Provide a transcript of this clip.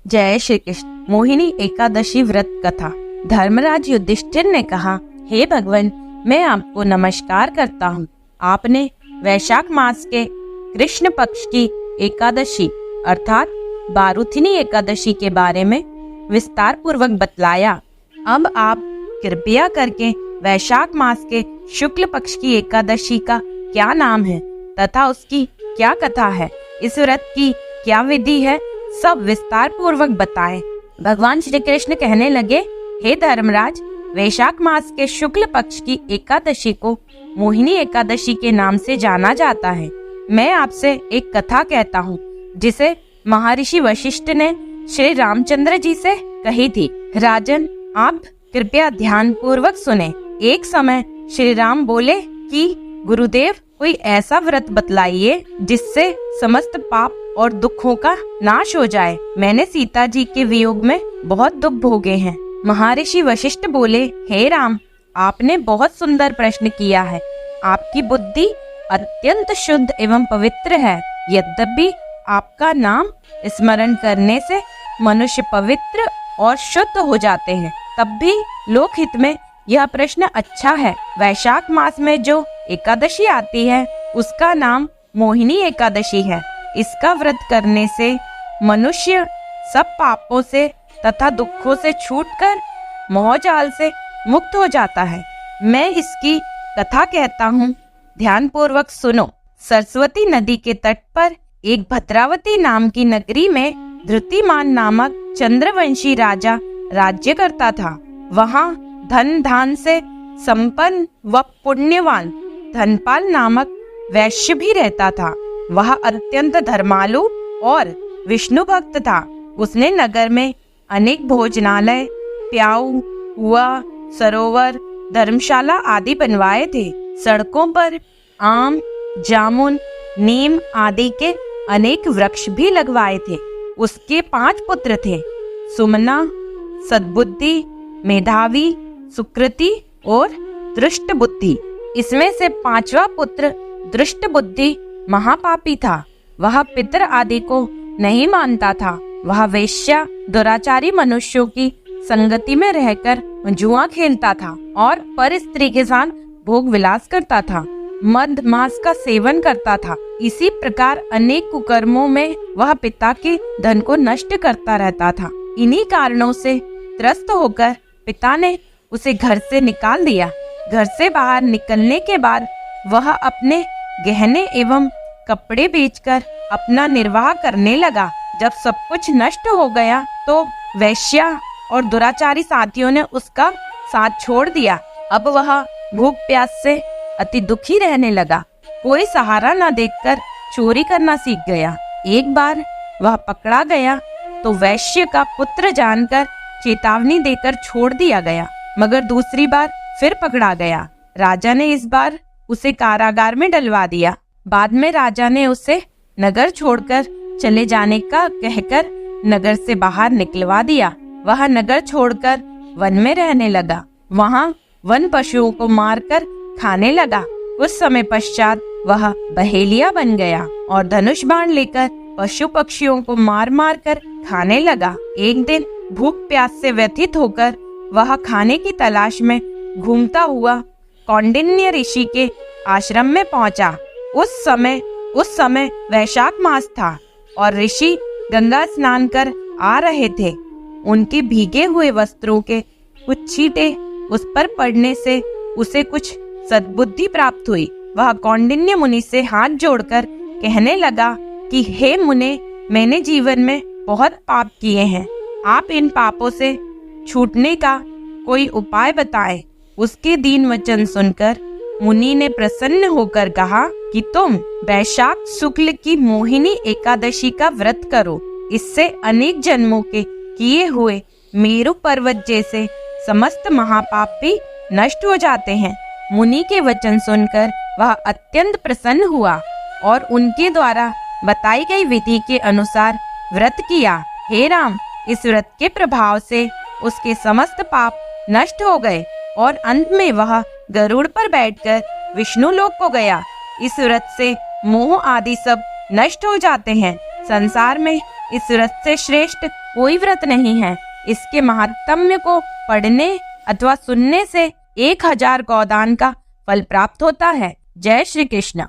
जय श्री कृष्ण। मोहिनी एकादशी व्रत कथा। धर्मराज युधिष्ठिर ने कहा, हे भगवान, मैं आपको नमस्कार करता हूँ। आपने वैशाख मास के कृष्ण पक्ष की एकादशी अर्थात बारुथिनी एकादशी के बारे में विस्तार पूर्वक बतलाया। अब आप कृपया करके वैशाख मास के शुक्ल पक्ष की एकादशी का क्या नाम है तथा उसकी क्या कथा है, इस व्रत की क्या विधि है, सब विस्तार पूर्वक बताएं। भगवान श्री कृष्ण कहने लगे, हे धर्मराज, वैशाख मास के शुक्ल पक्ष की एकादशी को मोहिनी एकादशी के नाम से जाना जाता है। मैं आपसे एक कथा कहता हूँ जिसे महर्षि वशिष्ठ ने श्री रामचंद्र जी से कही थी। राजन, आप कृपया ध्यान पूर्वक सुने। एक समय श्री राम बोले कि गुरुदेव, कोई ऐसा व्रत बतलाइए जिससे समस्त पाप और दुखों का नाश हो जाए। मैंने सीता जी के वियोग में बहुत दुख भोगे हैं। महर्षि वशिष्ठ बोले, हे राम, आपने बहुत सुंदर प्रश्न किया है। आपकी बुद्धि अत्यंत शुद्ध एवं पवित्र है। यद्यपि आपका नाम स्मरण करने से मनुष्य पवित्र और शुद्ध हो जाते हैं, तब भी लोकहित में यह प्रश्न अच्छा है। वैशाख मास में जो एकादशी आती है उसका नाम मोहिनी एकादशी है। इसका व्रत करने से मनुष्य सब पापों से तथा दुखों से छूटकर मोहजाल से मुक्त हो जाता है। मैं इसकी कथा कहता हूँ, ध्यान पूर्वक सुनो। सरस्वती नदी के तट पर एक भद्रावती नाम की नगरी में धृतिमान नामक चंद्रवंशी राजा राज्य करता था। वहाँ धन धान से संपन्न व पुण्यवान धनपाल नामक वैश्य भी रहता था। वह अत्यंत धर्मालु और विष्णु भक्त था। उसने नगर में अनेक भोजनालय, प्याऊ, कुआं, सरोवर, धर्मशाला आदि बनवाए थे। सड़कों पर आम, जामुन, नीम आदि के अनेक वृक्ष भी लगवाए थे। उसके 5 पुत्र थे, सुमना, सद्बुद्धि, मेधावी, सुकृति और दृष्ट बुद्धि। इसमें से 5वां पुत्र दृष्ट बुद्धि महापापी था। वह पितर आदि को नहीं मानता था। वह वेश्या दुराचारी मनुष्यों की संगति में रहकर जुआ खेलता था और पर स्त्री के साथ भोग विलास करता था। मद मांस का सेवन करता था। इसी प्रकार अनेक कुकर्मों में वह पिता के धन को नष्ट करता रहता था। इन्हीं कारणों से त्रस्त होकर पिता ने उसे घर से निकाल दिया। घर से बाहर निकलने के बाद वह अपने गहने एवं कपड़े बेचकर अपना निर्वाह करने लगा। जब सब कुछ नष्ट हो गया तो वैश्या और दुराचारी साथियों ने उसका साथ छोड़ दिया। अब वह भूख प्यास से अति दुखी रहने लगा। कोई सहारा न देखकर चोरी करना सीख गया। एक बार वह पकड़ा गया तो वैश्य का पुत्र जानकर चेतावनी देकर छोड़ दिया गया, मगर दूसरी बार फिर पकड़ा गया। राजा ने इस बार उसे कारागार में डलवा दिया। बाद में राजा ने उसे नगर छोड़कर चले जाने का कहकर नगर से बाहर निकलवा दिया। वह नगर छोड़कर वन में रहने लगा। वहाँ वन पशुओं को मारकर खाने लगा। कुछ समय पश्चात वह बहेलिया बन गया और धनुष बाण लेकर पशु पक्षियों को मार मार कर खाने लगा। एक दिन भूख प्यास से व्यथित होकर वह खाने की तलाश में घूमता हुआ कौंडिन्य ऋषि के आश्रम में पहुंचा। उस समय वैशाख मास था और ऋषि गंगा स्नान कर आ रहे थे। उनके भीगे हुए वस्त्रों के कुछ छींटे उस पर पड़ने से उसे कुछ सद्बुद्धि प्राप्त हुई। वह कौंडिन्य मुनि से हाथ जोड़कर कहने लगा कि हे मुने, मैंने जीवन में बहुत पाप किए हैं। आप इन पापों से छूटने का कोई उपाय बताएं। उसके दीन वचन सुनकर मुनि ने प्रसन्न होकर कहा कि तुम वैशाख शुक्ल की मोहिनी एकादशी का व्रत करो। इससे अनेक जन्मों के किए हुए मेरु पर्वत जैसे समस्त महापाप भी नष्ट हो जाते हैं। मुनि के वचन सुनकर वह अत्यंत प्रसन्न हुआ और उनके द्वारा बताई गई विधि के अनुसार व्रत किया। हे राम, इस व्रत के प्रभाव से उसके समस्त पाप नष्ट हो गए और अंत में वह गरुड़ पर बैठकर विष्णु लोक को गया। इस व्रत से मोह आदि सब नष्ट हो जाते हैं। संसार में इस व्रत से श्रेष्ठ कोई व्रत नहीं है। इसके महात्म्य को पढ़ने अथवा सुनने से 1000 गौदान का फल प्राप्त होता है। जय श्री कृष्ण।